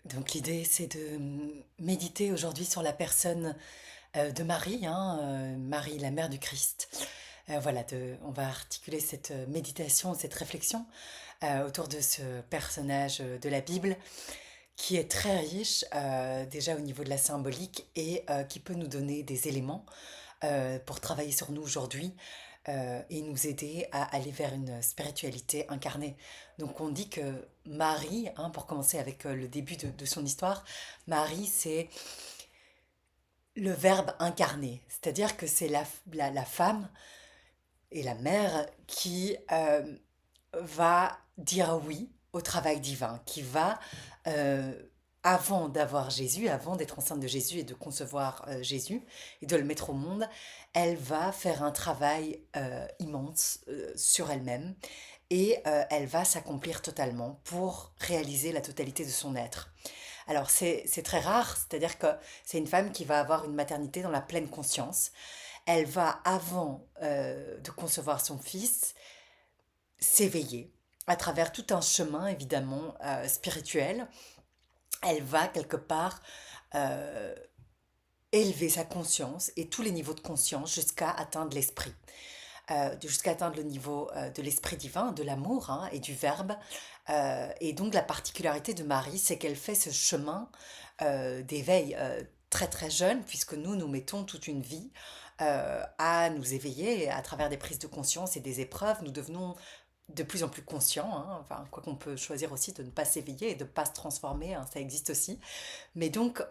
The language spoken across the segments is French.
Donc l'idée, c'est de méditer aujourd'hui sur la personne de Marie, hein, Marie, la mère du Christ. Voilà, on va articuler cette méditation, cette réflexion autour de ce personnage de la Bible qui est très riche déjà au niveau de la symbolique et qui peut nous donner des éléments pour travailler sur nous aujourd'hui et nous aider à aller vers une spiritualité incarnée. Donc on dit que Marie, hein, pour commencer avec le début de son histoire, Marie c'est le verbe incarné, c'est-à-dire que c'est la femme et la mère qui va dire oui au travail divin, qui va, euh, avant d'avoir Jésus, avant d'être enceinte de Jésus et de concevoir Jésus et de le mettre au monde, elle va faire un travail immense sur elle-même et elle va s'accomplir totalement pour réaliser la totalité de son être. Alors c'est très rare, c'est-à-dire que c'est une femme qui va avoir une maternité dans la pleine conscience. Elle va, avant de concevoir son fils, s'éveiller à travers tout un chemin évidemment spirituel. Elle va quelque part euh, élever sa conscience et tous les niveaux de conscience jusqu'à atteindre l'esprit, jusqu'à atteindre le niveau de l'esprit divin, de l'amour hein, et du verbe. Et donc la particularité de Marie, c'est qu'elle fait ce chemin d'éveil très très jeune, puisque nous mettons toute une vie à nous éveiller à travers des prises de conscience et des épreuves. Nous devenons de plus en plus conscients, hein, enfin, quoi qu'on peut choisir aussi de ne pas s'éveiller et de ne pas se transformer, hein, ça existe aussi. Mais donc,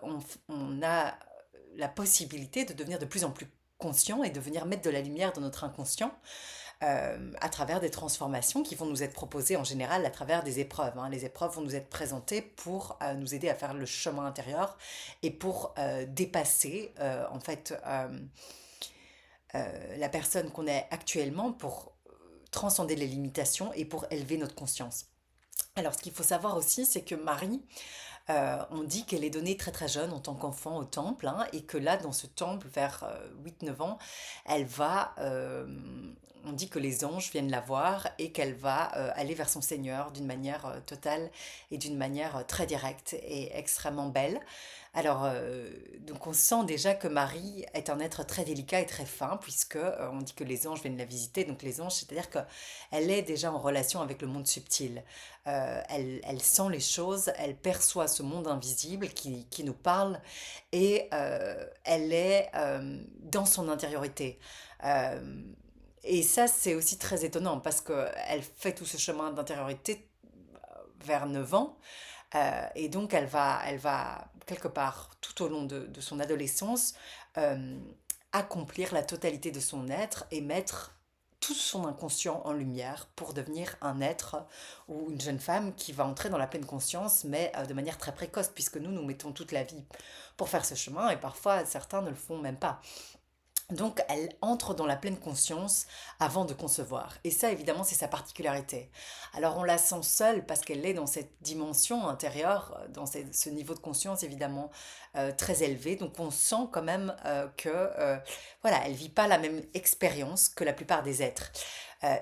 on a la possibilité de devenir de plus en plus conscient et de venir mettre de la lumière dans notre inconscient à travers des transformations qui vont nous être proposées en général à travers des épreuves, hein. Les épreuves vont nous être présentées pour nous aider à faire le chemin intérieur et pour dépasser en fait la personne qu'on est actuellement pour transcender les limitations et pour élever notre conscience. Alors, ce qu'il faut savoir aussi, c'est que Marie, on dit qu'elle est donnée très très jeune en tant qu'enfant au temple, hein, et que là, dans ce temple, vers 8-9 ans, elle va, on dit que les anges viennent la voir et qu'elle va aller vers son Seigneur d'une manière totale et d'une manière très directe et extrêmement belle. Alors, donc on sent déjà que Marie est un être très délicat et très fin, puisque on dit que les anges viennent la visiter. Donc les anges, c'est-à-dire qu'elle est déjà en relation avec le monde subtil. Elle sent les choses, elle perçoit ce monde invisible qui nous parle et elle est dans son intériorité. Euh, et ça, c'est aussi très étonnant parce qu'elle fait tout ce chemin d'intériorité vers 9 ans. Et donc, elle va quelque part, tout au long de son adolescence, euh, accomplir la totalité de son être et mettre tout son inconscient en lumière pour devenir un être ou une jeune femme qui va entrer dans la pleine conscience, mais de manière très précoce, puisque nous mettons toute la vie pour faire ce chemin, et parfois certains ne le font même pas. Donc, elle entre dans la pleine conscience avant de concevoir. Et ça, évidemment, c'est sa particularité. Alors, on la sent seule parce qu'elle est dans cette dimension intérieure, dans ce niveau de conscience, évidemment, très élevé. Donc, on sent quand même que, voilà, elle vit pas la même expérience que la plupart des êtres.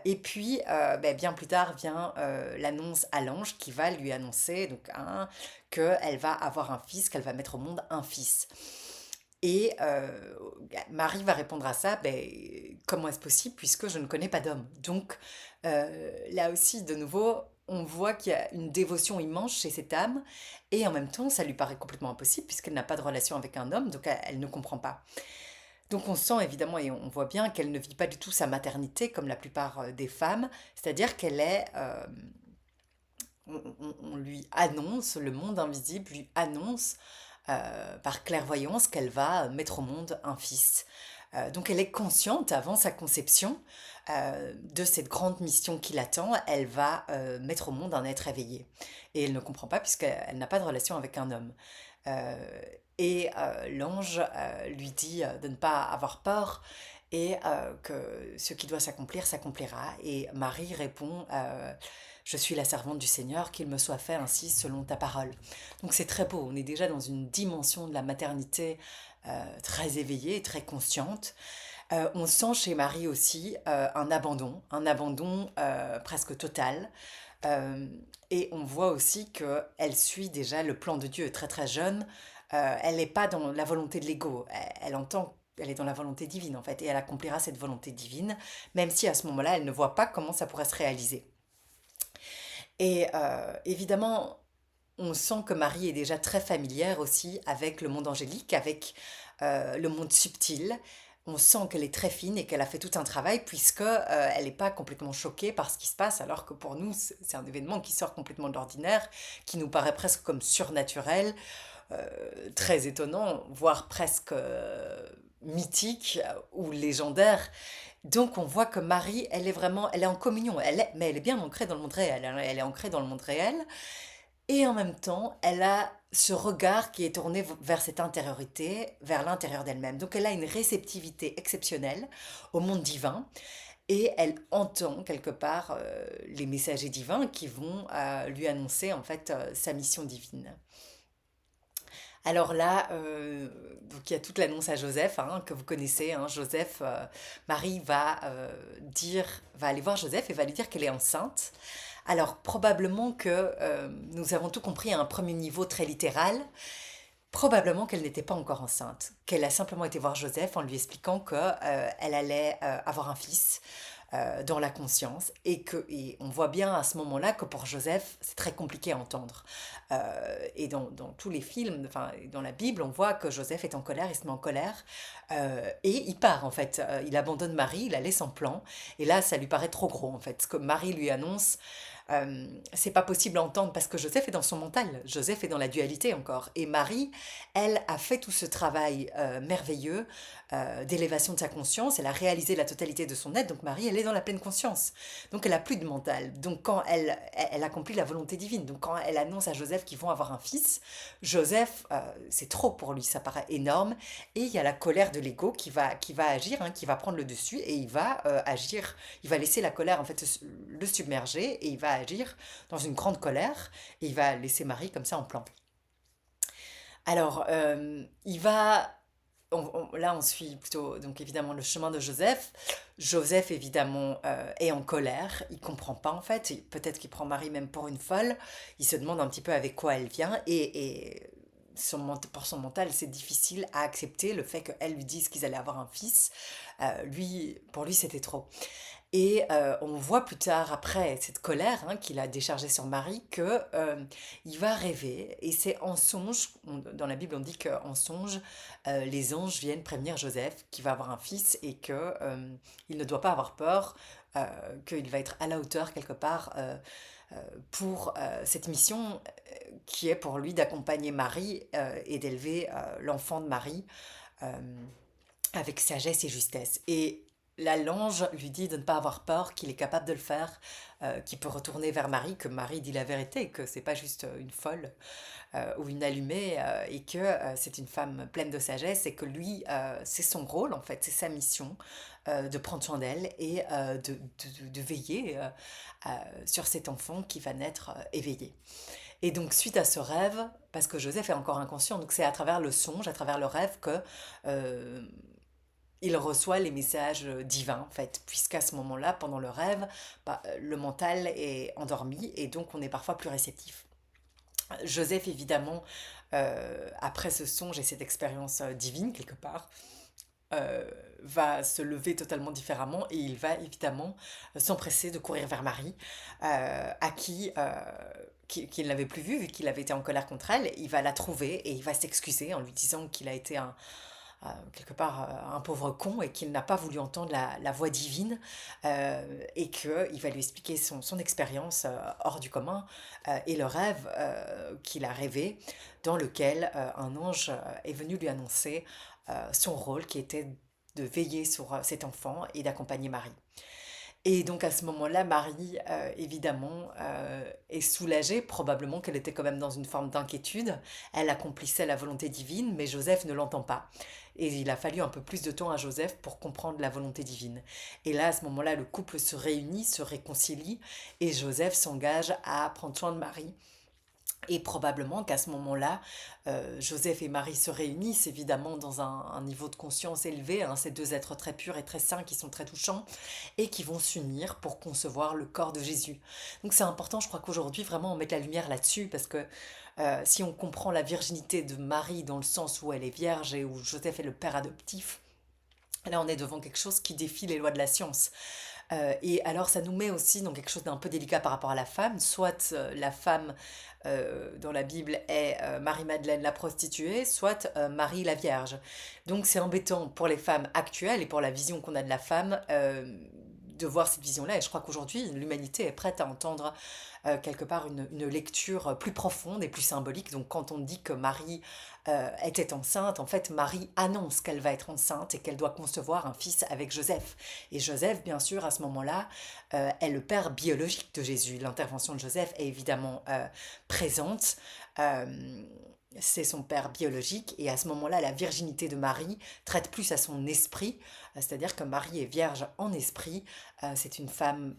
Et puis, ben, bien plus tard vient l'annonce à l'ange qui va lui annoncer donc, qu'elle va avoir un fils, qu'elle va mettre au monde un fils. Et Marie va répondre à ça, ben, comment est-ce possible puisque je ne connais pas d'homme. Donc là aussi, de nouveau, on voit qu'il y a une dévotion immense chez cette âme, et en même temps, ça lui paraît complètement impossible puisqu'elle n'a pas de relation avec un homme, donc elle ne comprend pas. Donc on sent évidemment et on voit bien qu'elle ne vit pas du tout sa maternité comme la plupart des femmes, c'est-à-dire qu'elle est, on lui annonce, le monde invisible lui annonce par clairvoyance qu'elle va mettre au monde un fils. Donc elle est consciente avant sa conception de cette grande mission qui l'attend. Elle va mettre au monde un être éveillé. Et elle ne comprend pas puisqu'elle n'a pas de relation avec un homme. Et l'ange lui dit de ne pas avoir peur et que ce qui doit s'accomplir s'accomplira. Et Marie répond je suis la servante du Seigneur, qu'il me soit fait ainsi selon ta parole. Donc c'est très beau, on est déjà dans une dimension de la maternité très éveillée, très consciente. On sent chez Marie aussi un abandon presque total. Euh, et on voit aussi qu'elle suit déjà le plan de Dieu très très jeune. Elle n'est pas dans la volonté de l'ego. Elle entend, elle est dans la volonté divine en fait, et elle accomplira cette volonté divine, même si à ce moment-là, elle ne voit pas comment ça pourrait se réaliser. Et évidemment, on sent que Marie est déjà très familière aussi avec le monde angélique, avec le monde subtil. On sent qu'elle est très fine et qu'elle a fait tout un travail puisque elle n'est pas complètement choquée par ce qui se passe, alors que pour nous, c'est un événement qui sort complètement de l'ordinaire, qui nous paraît presque comme surnaturel, très étonnant, voire presque mythique ou légendaire. Donc on voit que Marie, elle est vraiment, elle est en communion, mais elle est bien ancrée dans le monde réel, hein, elle est ancrée dans le monde réel, et en même temps, elle a ce regard qui est tourné vers cette intériorité, vers l'intérieur d'elle-même. Donc elle a une réceptivité exceptionnelle au monde divin, et elle entend quelque part les messagers divins qui vont lui annoncer en fait sa mission divine. Alors là, donc il y a toute l'annonce à Joseph, hein, que vous connaissez, hein. Joseph, Marie va aller voir Joseph et va lui dire qu'elle est enceinte. Alors probablement que nous avons tout compris à un premier niveau très littéral, probablement qu'elle n'était pas encore enceinte, qu'elle a simplement été voir Joseph en lui expliquant que elle allait avoir un fils dans la conscience, et on voit bien à ce moment-là que pour Joseph c'est très compliqué à entendre. Et dans tous les films, enfin dans la Bible, on voit que Joseph est en colère, il se met en colère, et il part en fait. Il abandonne Marie, il la laisse en plan, et là ça lui paraît trop gros en fait. Ce que Marie lui annonce, c'est pas possible à entendre parce que Joseph est dans son mental, Joseph est dans la dualité encore. Et Marie, elle a fait tout ce travail merveilleux d'élévation de sa conscience, elle a réalisé la totalité de son être, donc Marie, elle est dans la pleine conscience. Donc elle a plus de mental. Donc quand elle accomplit la volonté divine, donc quand elle annonce à Joseph qu'ils vont avoir un fils, Joseph, c'est trop pour lui, ça paraît énorme. Et il y a la colère de l'ego qui va agir, hein, qui va prendre le dessus, et il va agir, il va laisser la colère en fait le submerger, et il va agir dans une grande colère, et il va laisser Marie comme ça en plan. Alors, il va là, on suit plutôt, donc évidemment, le chemin de Joseph. Joseph, évidemment, est en colère. Il comprend pas, en fait. Peut-être qu'il prend Marie même pour une folle. Il se demande un petit peu avec quoi elle vient. Et pour son mental, c'est difficile à accepter le fait qu'elle lui dise qu'ils allaient avoir un fils. Pour lui, c'était trop. Et on voit plus tard, après cette colère, hein, qu'il a déchargée sur Marie, que il va rêver. Et c'est en songe, dans la Bible on dit qu'en songe, les anges viennent prévenir Joseph qu'il va avoir un fils, et que il ne doit pas avoir peur, qu'il va être à la hauteur quelque part pour cette mission qui est pour lui d'accompagner Marie et d'élever l'enfant de Marie euh, avec sagesse et justesse. Et la l'ange lui dit de ne pas avoir peur, qu'il est capable de le faire, qu'il peut retourner vers Marie, que Marie dit la vérité, que c'est pas juste une folle ou une allumée, et que c'est une femme pleine de sagesse, et que lui, c'est son rôle en fait, c'est sa mission de prendre soin d'elle, et de veiller sur cet enfant qui va naître éveillé. Et donc suite à ce rêve, parce que Joseph est encore inconscient, donc c'est à travers le songe, à travers le rêve que euh, il reçoit les messages divins, en fait, puisqu'à ce moment-là, pendant le rêve, bah, le mental est endormi, et donc on est parfois plus réceptif. Joseph, évidemment, après ce songe et cette expérience divine, quelque part, euh, va se lever totalement différemment, et il va évidemment s'empresser de courir vers Marie, à qu'il n'avait plus vue, vu qu'il avait été en colère contre elle. Il va la trouver et il va s'excuser en lui disant qu'il a été quelque part un pauvre con, et qu'il n'a pas voulu entendre la voix divine, et qu'il va lui expliquer son expérience hors du commun, et le rêve qu'il a rêvé, dans lequel un ange est venu lui annoncer son rôle qui était de veiller sur cet enfant et d'accompagner Marie. Et donc à ce moment-là, Marie, évidemment, est soulagée, probablement qu'elle était quand même dans une forme d'inquiétude. Elle accomplissait la volonté divine, mais Joseph ne l'entend pas. Et il a fallu un peu plus de temps à Joseph pour comprendre la volonté divine. Et là, à ce moment-là, le couple se réunit, se réconcilie, et Joseph s'engage à prendre soin de Marie, Et probablement qu'à ce moment-là, Joseph et Marie se réunissent évidemment dans un niveau de conscience élevé, hein, ces deux êtres très purs et très saints qui sont très touchants et qui vont s'unir pour concevoir le corps de Jésus. Donc c'est important, je crois qu'aujourd'hui vraiment on met la lumière là-dessus parce que si on comprend la virginité de Marie dans le sens où elle est vierge et où Joseph est le père adoptif, là on est devant quelque chose qui défie les lois de la science. Et alors ça nous met aussi dans quelque chose d'un peu délicat par rapport à la femme. Soit la femme dans la Bible est Marie-Madeleine la prostituée, soit Marie la Vierge. Donc c'est embêtant pour les femmes actuelles et pour la vision qu'on a de la femme de voir cette vision-là. Et je crois qu'aujourd'hui, l'humanité est prête à entendre quelque part une lecture plus profonde et plus symbolique. Donc quand on dit que Marie était enceinte, en fait Marie annonce qu'elle va être enceinte et qu'elle doit concevoir un fils avec Joseph. Et Joseph, bien sûr, à ce moment-là, est le père biologique de Jésus. L'intervention de Joseph est évidemment présente. Euh, c'est son père biologique et à ce moment-là, la virginité de Marie traite plus à son esprit, c'est-à-dire que Marie est vierge en esprit, c'est une femme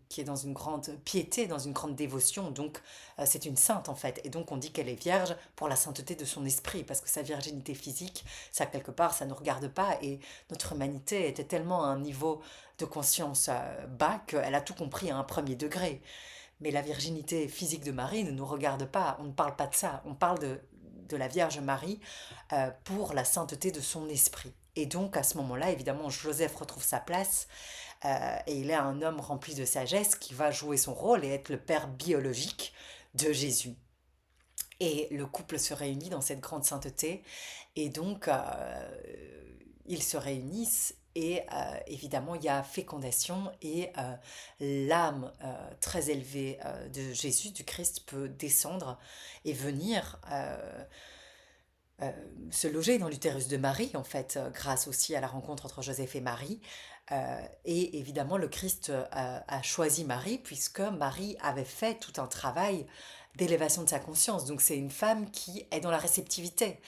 qui est dans une grande piété, dans une grande dévotion, donc c'est une sainte en fait, et donc on dit qu'elle est vierge pour la sainteté de son esprit, parce que sa virginité physique, ça quelque part, ça ne nous regarde pas, et notre humanité était tellement à un niveau de conscience bas qu'elle a tout compris à un premier degré. Mais la virginité physique de Marie ne nous regarde pas, on ne parle pas de ça, on parle de la Vierge Marie pour la sainteté de son esprit. Et donc à ce moment-là, évidemment, Joseph retrouve sa place et il est un homme rempli de sagesse qui va jouer son rôle et être le père biologique de Jésus. Et le couple se réunit dans cette grande sainteté et donc ils se réunissent et évidemment il y a fécondation et l'âme très élevée de Jésus, du Christ, peut descendre et venir se loger dans l'utérus de Marie, en fait, grâce aussi à la rencontre entre Joseph et Marie. Et évidemment, le Christ a choisi Marie, puisque Marie avait fait tout un travail d'élévation de sa conscience. Donc c'est une femme qui est dans la réceptivité.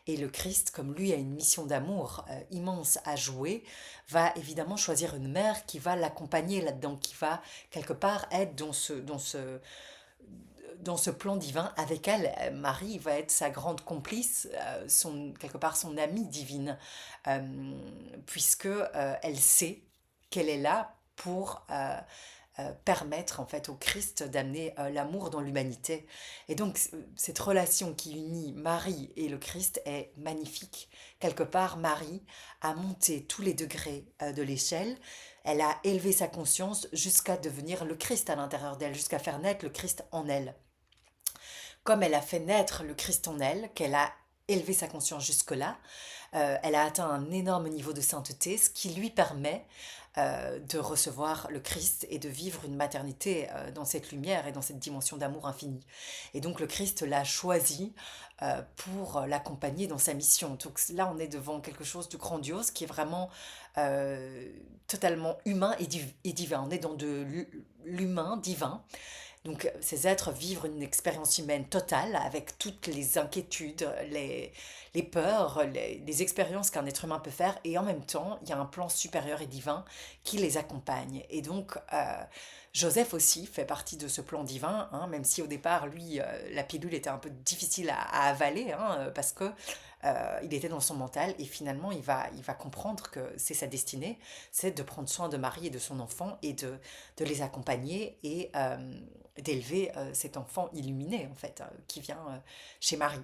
Et le Christ, comme lui a une mission d'amour immense à jouer, va évidemment choisir une mère qui va l'accompagner là-dedans, qui va quelque part être dans ce plan divin avec elle. Marie va être sa grande complice, quelque part son amie divine, puisque elle sait qu'elle est là pour permettre en fait au Christ d'amener l'amour dans l'humanité. Et donc cette relation qui unit Marie et le Christ est magnifique. Quelque part, Marie a monté tous les degrés de l'échelle. Elle a élevé sa conscience jusqu'à devenir le Christ à l'intérieur d'elle, jusqu'à faire naître le Christ en elle. Comme elle a fait naître le Christ en elle, qu'elle a élevé sa conscience jusque-là, elle a atteint un énorme niveau de sainteté, ce qui lui permet de recevoir le Christ et de vivre une maternité dans cette lumière et dans cette dimension d'amour infini. Et donc le Christ l'a choisi pour l'accompagner dans sa mission. Donc là, on est devant quelque chose de grandiose qui est vraiment totalement humain et divin. On est dans de l'humain divin, donc ces êtres vivent une expérience humaine totale avec toutes les inquiétudes, les peurs, les expériences qu'un être humain peut faire et en même temps il y a un plan supérieur et divin qui les accompagne. Et donc Joseph aussi fait partie de ce plan divin, hein, même si au départ lui la pilule était un peu difficile à avaler hein, parce que il était dans son mental et finalement il va comprendre que c'est sa destinée, c'est de prendre soin de Marie et de son enfant et de les accompagner et d'élever cet enfant illuminé en fait qui vient chez Marie.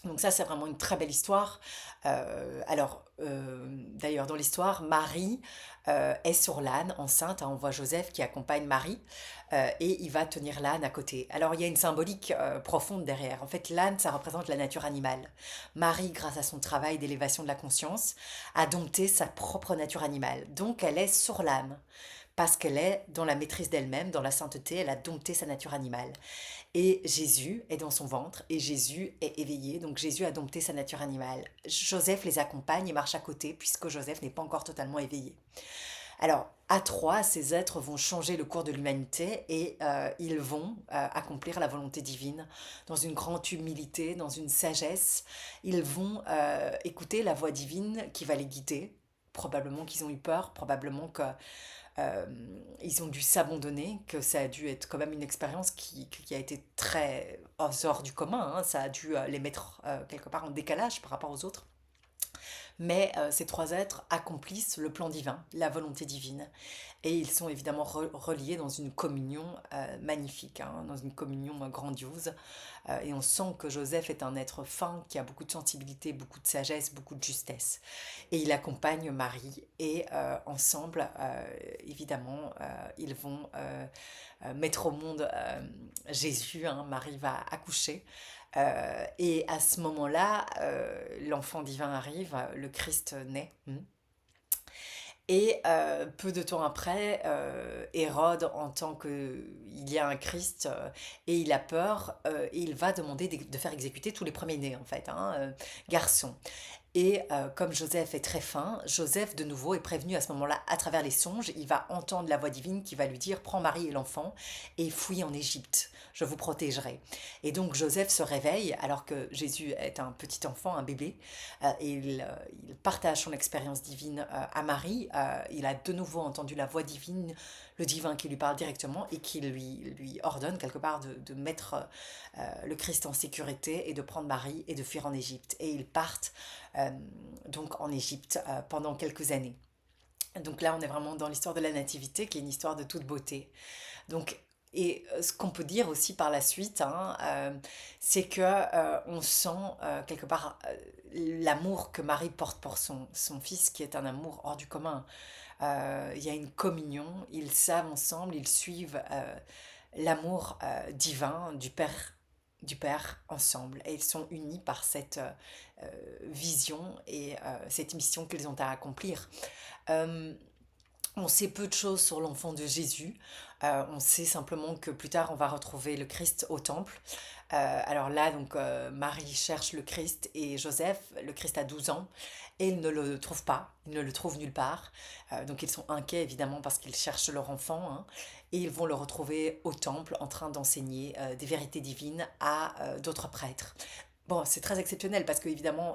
Donc ça, c'est vraiment une très belle histoire. D'ailleurs, dans l'histoire, Marie est sur l'âne, enceinte, hein, on voit Joseph qui accompagne Marie, et il va tenir l'âne à côté. Alors, il y a une symbolique profonde derrière. En fait, l'âne, ça représente la nature animale. Marie, grâce à son travail d'élévation de la conscience, a dompté sa propre nature animale. Donc, elle est sur l'âne. Parce qu'elle est dans la maîtrise d'elle-même, dans la sainteté, elle a dompté sa nature animale. Et Jésus est dans son ventre et Jésus est éveillé, donc Jésus a dompté sa nature animale. Joseph les accompagne et marche à côté puisque Joseph n'est pas encore totalement éveillé. Alors, à trois, ces êtres vont changer le cours de l'humanité et ils vont accomplir la volonté divine dans une grande humilité, dans une sagesse. Ils vont écouter la voix divine qui va les guider probablement qu'ils ont eu peur, probablement que euh, ils ont dû s'abandonner, que ça a dû être quand même une expérience qui a été très hors du commun, hein. Ça a dû les mettre quelque part en décalage par rapport aux autres. Mais ces trois êtres accomplissent le plan divin, la volonté divine. Et ils sont évidemment reliés dans une communion magnifique, hein, dans une communion grandiose. Et on sent que Joseph est un être fin, qui a beaucoup de sensibilité, beaucoup de sagesse, beaucoup de justesse. Et il accompagne Marie. Et ensemble, évidemment, ils vont mettre au monde Jésus, hein. Marie va accoucher. Et à ce moment-là, l'enfant divin arrive, le Christ naît. Et peu de temps après, Hérode entend qu'il y a un Christ et il a peur et il va demander de faire exécuter tous les premiers-nés, en fait, hein, garçons. Et comme Joseph est très fin, Joseph de nouveau est prévenu à ce moment-là à travers les songes. Il va entendre la voix divine qui va lui dire: prends Marie et l'enfant et fuis en Égypte, je vous protégerai. Et donc Joseph se réveille alors que Jésus est un petit enfant, un bébé, et il partage son expérience divine à Marie. Il a de nouveau entendu la voix divine, le divin qui lui parle directement et qui lui ordonne quelque part de mettre le Christ en sécurité et de prendre Marie et de fuir en Égypte. Et ils partent euh, donc en Égypte pendant quelques années. Donc là, on est vraiment dans l'histoire de la nativité, qui est une histoire de toute beauté. Donc, et ce qu'on peut dire aussi par la suite, hein, c'est que on sent quelque part l'amour que Marie porte pour son fils, qui est un amour hors du commun. Il y a une communion, ils savent ensemble, ils suivent l'amour divin du Père ensemble. Et ils sont unis par cette vision et cette mission qu'ils ont à accomplir. Euh, on sait peu de choses sur l'enfant de Jésus. On sait simplement que plus tard, on va retrouver le Christ au temple. Alors là, donc, Marie cherche le Christ et Joseph, le Christ a 12 ans, et ils ne le trouvent pas, ils ne le trouvent nulle part. Donc ils sont inquiets évidemment parce qu'ils cherchent leur enfant, hein, et ils vont le retrouver au temple en train d'enseigner des vérités divines à d'autres prêtres. Bon, c'est très exceptionnel parce que évidemment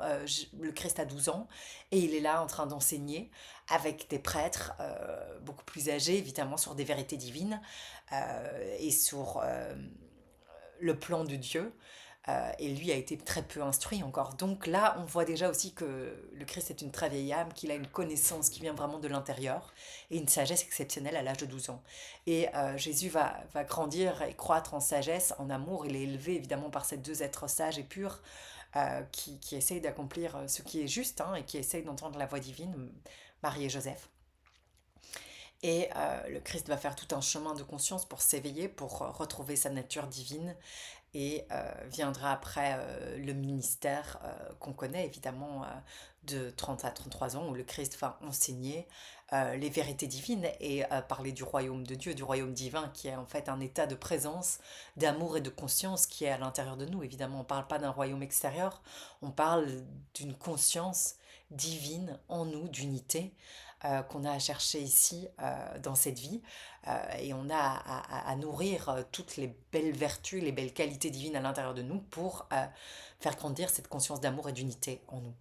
le Christ a 12 ans et il est là en train d'enseigner avec des prêtres beaucoup plus âgés, évidemment, sur des vérités divines et sur le plan de Dieu. Et lui a été très peu instruit encore. Donc là, on voit déjà aussi que le Christ est une très vieille âme, qu'il a une connaissance qui vient vraiment de l'intérieur et une sagesse exceptionnelle à l'âge de 12 ans. Et Jésus va grandir et croître en sagesse, en amour. Il est élevé évidemment par ces deux êtres sages et purs qui essayent d'accomplir ce qui est juste, hein, et qui essayent d'entendre la voix divine, Marie et Joseph. Et le Christ va faire tout un chemin de conscience pour s'éveiller, pour retrouver sa nature divine. Et viendra après le ministère qu'on connaît évidemment de 30 à 33 ans où le Christ va enseigner les vérités divines et parler du royaume de Dieu, du royaume divin qui est en fait un état de présence, d'amour et de conscience qui est à l'intérieur de nous. Évidemment, on ne parle pas d'un royaume extérieur, on parle d'une conscience divine en nous, d'unité qu'on a à chercher ici dans cette vie. Et on a à nourrir toutes les belles vertus, les belles qualités divines à l'intérieur de nous pour faire grandir cette conscience d'amour et d'unité en nous.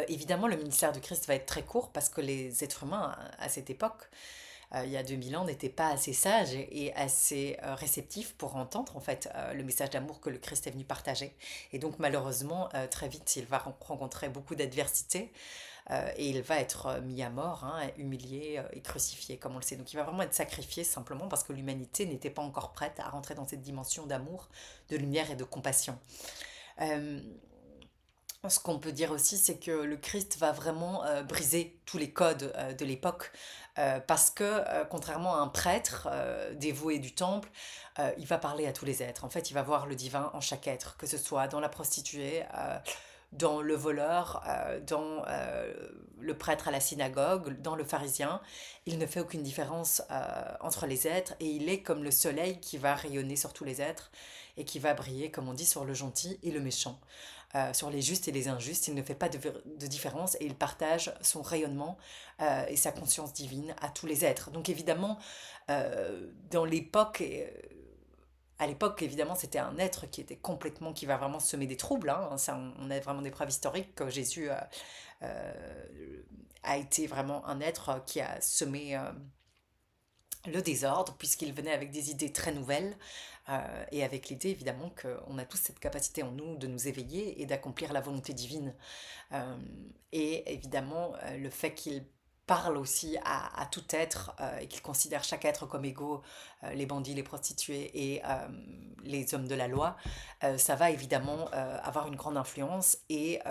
Évidemment, le ministère du Christ va être très court parce que les êtres humains à cette époque, il y a 2000 ans, n'étaient pas assez sages et assez réceptifs pour entendre en fait le message d'amour que le Christ est venu partager. Et donc malheureusement, très vite, il va rencontrer beaucoup d'adversité et il va être mis à mort, hein, humilié et crucifié, comme on le sait. Donc il va vraiment être sacrifié simplement parce que l'humanité n'était pas encore prête à rentrer dans cette dimension d'amour, de lumière et de compassion. Euh, Ce qu'on peut dire aussi, c'est que le Christ va vraiment briser tous les codes de l'époque, parce que contrairement à un prêtre dévoué du temple, il va parler à tous les êtres. En fait, il va voir le divin en chaque être, que ce soit dans la prostituée, dans le voleur, dans le prêtre à la synagogue, dans le pharisien. Il ne fait aucune différence entre les êtres et il est comme le soleil qui va rayonner sur tous les êtres et qui va briller, comme on dit, sur le gentil et le méchant, sur les justes et les injustes. Il ne fait pas de différence et il partage son rayonnement et sa conscience divine à tous les êtres. Donc évidemment, dans l'époque À l'époque, évidemment, c'était un être qui était complètement, qui va vraiment semer des troubles, hein. Ça, on a vraiment des preuves historiques que Jésus a été vraiment un être qui a semé le désordre, puisqu'il venait avec des idées très nouvelles, et avec l'idée évidemment qu'on a tous cette capacité en nous de nous éveiller et d'accomplir la volonté divine. Euh, et évidemment, le fait qu'il parle aussi à tout être et qu'il considère chaque être comme égaux, les bandits, les prostituées et les hommes de la loi, ça va évidemment avoir une grande influence et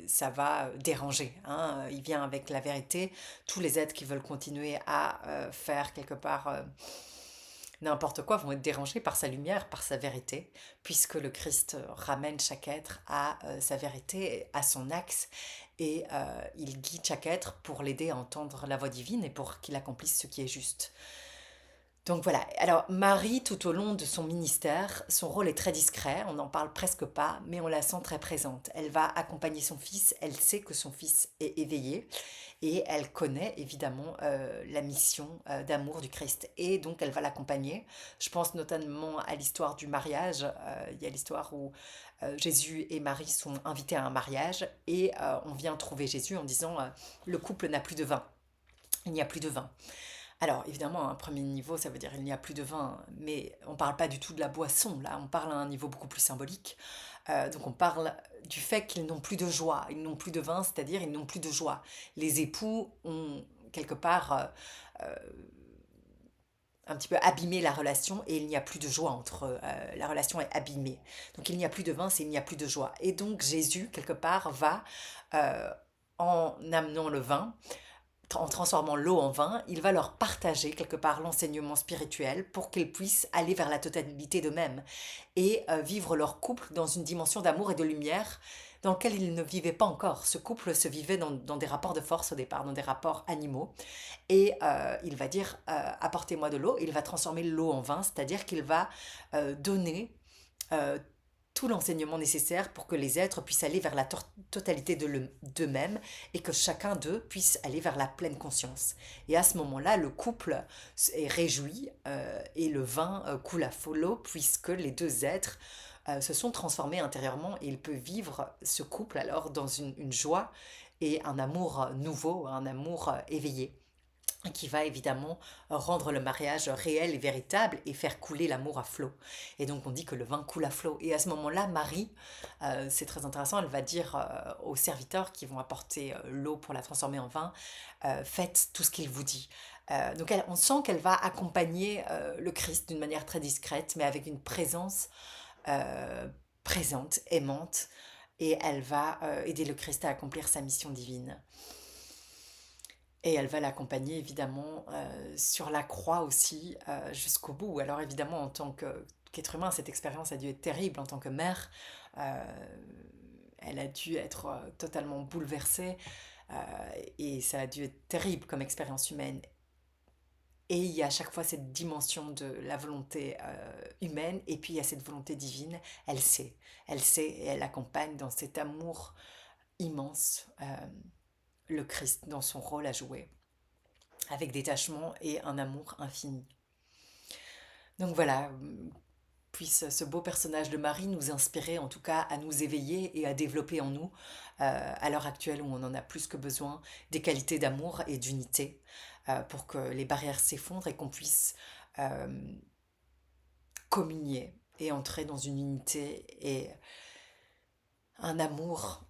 ça va déranger, hein. Il vient avec la vérité. Tous les êtres qui veulent continuer à faire quelque part n'importe quoi vont être dérangés par sa lumière, par sa vérité, puisque le Christ ramène chaque être à sa vérité, à son axe, et il guide chaque être pour l'aider à entendre la voix divine et pour qu'il accomplisse ce qui est juste. Donc voilà, alors Marie, tout au long de son ministère, son rôle est très discret, on n'en parle presque pas, mais on la sent très présente. Elle va accompagner son fils, elle sait que son fils est éveillé et elle connaît évidemment la mission d'amour du Christ. Et donc elle va l'accompagner. Je pense notamment à l'histoire du mariage. Il y a l'histoire où Jésus et Marie sont invités à un mariage et on vient trouver Jésus en disant le couple n'a plus de vin. Il n'y a plus de vin. Alors, évidemment, à un premier niveau, ça veut dire il n'y a plus de vin, mais on ne parle pas du tout de la boisson, là, on parle à un niveau beaucoup plus symbolique. Donc on parle du fait qu'ils n'ont plus de joie, ils n'ont plus de vin, c'est-à-dire ils n'ont plus de joie. Les époux ont quelque part un petit peu abîmé la relation et il n'y a plus de joie entre eux. La relation est abîmée. Donc il n'y a plus de vin, c'est il n'y a plus de joie. Et donc Jésus, quelque part, va, euh, en amenant le vin, en transformant l'eau en vin, il va leur partager quelque part l'enseignement spirituel pour qu'ils puissent aller vers la totalité d'eux-mêmes et vivre leur couple dans une dimension d'amour et de lumière dans lequel ils ne vivaient pas encore. Ce couple se vivait dans des rapports de force au départ, dans des rapports animaux. Et il va dire apportez-moi de l'eau. Il va transformer l'eau en vin, c'est-à-dire qu'il va donner euh, tout l'enseignement nécessaire pour que les êtres puissent aller vers la totalité d'eux-mêmes et que chacun d'eux puisse aller vers la pleine conscience. Et à ce moment-là, le couple est réjoui et le vin coule à flot puisque les deux êtres se sont transformés intérieurement et il peut vivre ce couple alors dans une joie et un amour nouveau, un amour éveillé qui va évidemment rendre le mariage réel et véritable et faire couler l'amour à flot. Et donc on dit que le vin coule à flot. Et à ce moment-là, Marie, c'est très intéressant, elle va dire aux serviteurs qui vont apporter l'eau pour la transformer en vin, faites tout ce qu'il vous dit. Donc on sent qu'elle va accompagner le Christ d'une manière très discrète, mais avec une présence euh, présente, aimante, et elle va aider le Christ à accomplir sa mission divine. Et elle va l'accompagner évidemment sur la croix aussi jusqu'au bout. Alors évidemment en tant qu'être humain, cette expérience a dû être terrible en tant que mère. Euh, Elle a dû être totalement bouleversée et ça a dû être terrible comme expérience humaine. Et il y a à chaque fois cette dimension de la volonté humaine et puis il y a cette volonté divine. Elle sait et elle accompagne dans cet amour immense le Christ dans son rôle à jouer, avec détachement et un amour infini. Donc voilà, puisse ce beau personnage de Marie nous inspirer en tout cas à nous éveiller et à développer en nous, à l'heure actuelle où on en a plus que besoin, des qualités d'amour et d'unité, pour que les barrières s'effondrent et qu'on puisse euh, communier et entrer dans une unité et un amour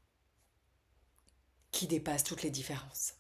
qui dépasse toutes les différences.